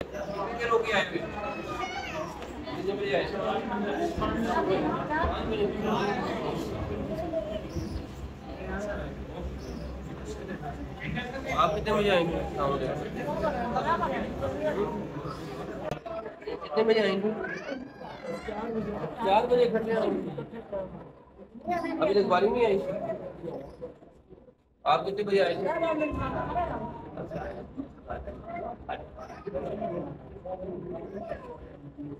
कितने लोग आए हुए? कितने बजे आए? आप कितने बजे आएंगे? कितने बजे आएंगे? 4 बजे इकट्ठे आएंगे। अभी तक बारी नहीं आई। आप कितने बजे आए थे?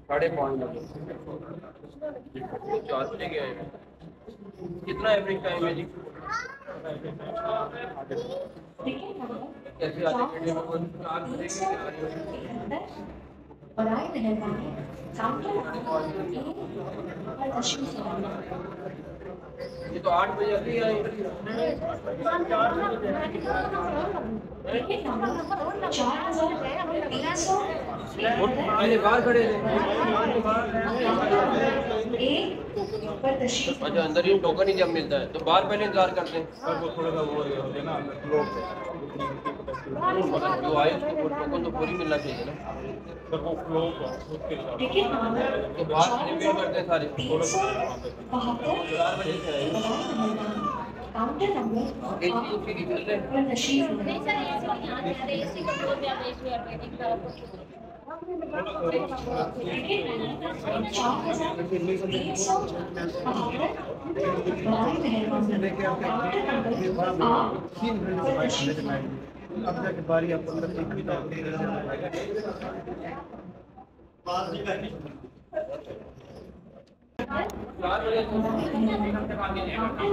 5:30 बजे। 4 बजे के आए। कितना एवरेज टाइम है जी? कैसे आधे घंटे में 4 बजे के आ रही हो? ये तो 8 बजे अभी आए। बाहर खड़े थे। अच्छा, अंदर ही टोकन ही जब मिलता है तो बाहर पहले इंतजार करते हैं। जो आए उसको टोकन तो पूरी मिलना चाहिए ना। तो बाहर वेट करते हैं सारे। 4 बजे से आए। काउंटर नंबर अब जाके बारी आप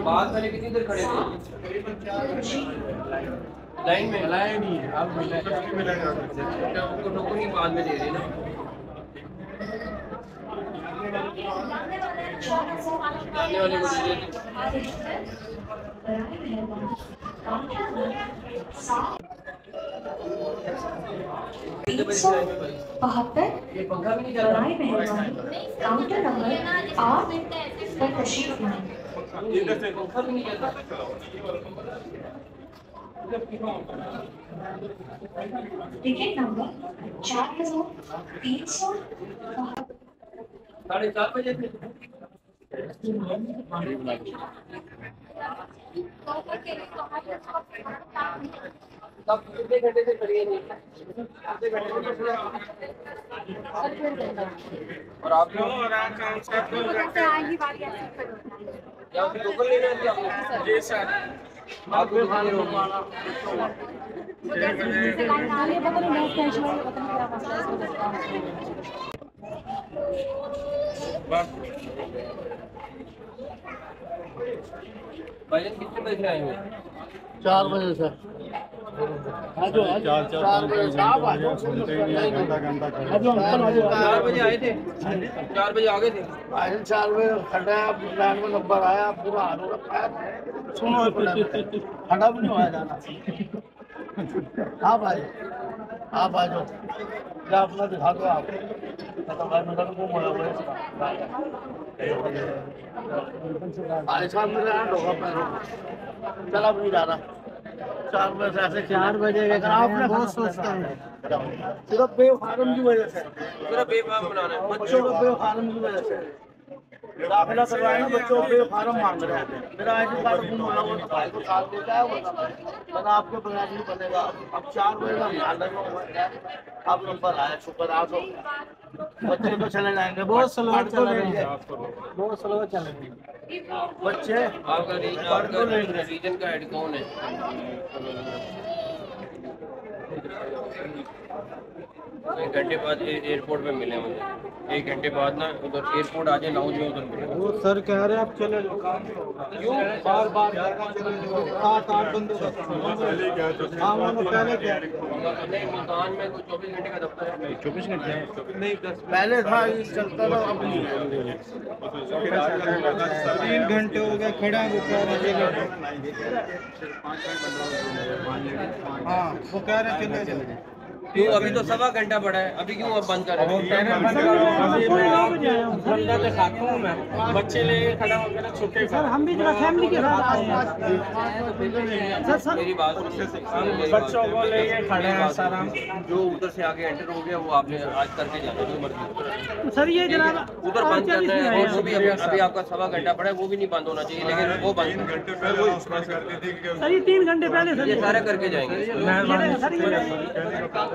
बाहर पहले कितनी देर खड़े थे? लाइन में लाइन ही आप टोकन ही बाद में दे रहे ना। जाने वाले को दे देते। कितने बजे आए थे भाई? 72। ये पंखा भी नहीं चल रहा। काउंटर नंबर 8 पर तशरीफ लाएं। इधर से पंखा भी नहीं चलता। Ticket number 4300। 4:30 बजे थे। तब कितने घंटे से खड़ी है? और आप लोग क्या टोकन लेना है आपको? जी सर। आपको कितनी देर होगी? भाई कितने बजे आए हुए? 4 बजे से। चार बजे आए थे। 4 बजे आ गए थे। 4 बजे खड़ा लाइन में नंबर आया, पूरा हाल हो रखा है। सुनो खड़ा भी नहीं हुआ जाना। आप आए जाओ, क्या अपना दिखा दो आप। चला भी नहीं जा रहा। 4 बजे से ऐसे 4 बजे आपने बहुत सोचता है सिर्फ बेफार्म की वजह से, सिर्फ बेफार्म बनाना है बच्चों को बेफार्म की वजह से दाखिला करवाए ना, बच्चों को बेफार्म मांग रहे हैं। मेरा आई डी कार्ड गुम हुआ, वो तो भाई को साथ देता है, वो मैंने आपके बगैर नहीं बनेगा। अब 4 बजे का ध्यान रखना हुआ है। आप नंबर आया, शुक्र आप बच्चे तो चले जाएंगे, बहुत स्लो चलेंगे, बहुत स्लो चलेंगे बच्चे। आपका रीजन का हेड कौन है? एक घंटे बाद एयरपोर्ट पे मिले मुझे। 1 घंटे बाद ना उधर एयरपोर्ट आ जाए ना, जो उधर मिले। वो सर कह रहे हैं आप चले जाओ। क्यों बार बार 7-8 बंदे पहले क्या मुल्तान में 24 घंटे का दफ्तर है। 24 घंटे नहीं, पहले था चलता था, अब 3 घंटे हो गए खड़ा है बेचारा। हाँ वो कह रहे चले चले। क्यों अभी तो 1.25 घंटा पड़ा है, अभी क्यों अब बंद कर रहे हैं? बंदा दिखाता हूँ मैं, बच्चे ले खड़ा हो गया छुट्टे सर, हम भी जरा फैमिली के साथ आए हैं सर। मेरी बात बच्चों को लेके खड़े हैं सर हम। जो उधर से आगे एंटर हो गया वो आपने आज करके जाना जो मर्जी सर ये जनाब उधर बंद करना है, और वो भी अभी आपका 1.25 घंटा पड़ा है, वो भी नहीं बंद होना चाहिए, लेकिन वो बंद सर ये 3 घंटे पहले सर ये सारे करके जाएंगे।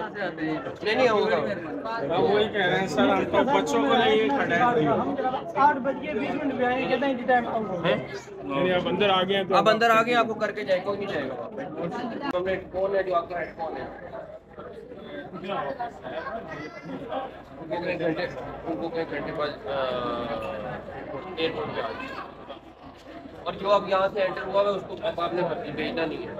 नहीं होगा, वही कह रहे हैं सर, हम तो बच्चों को लेके खड़े हैं। 8:20 पे आए, कितना ही टाइम अब अंदर आ गए, अब अंदर आ गए, आपको करके जाए, कोई नहीं जाएगा। हेडफोन है जो आपका हेडफोन है, उनको कई घंटे बाद एयरपोर्ट पे आ गए, और जो अब यहाँ से एंटर हुआ है उसको अब आपने भेजना नहीं है।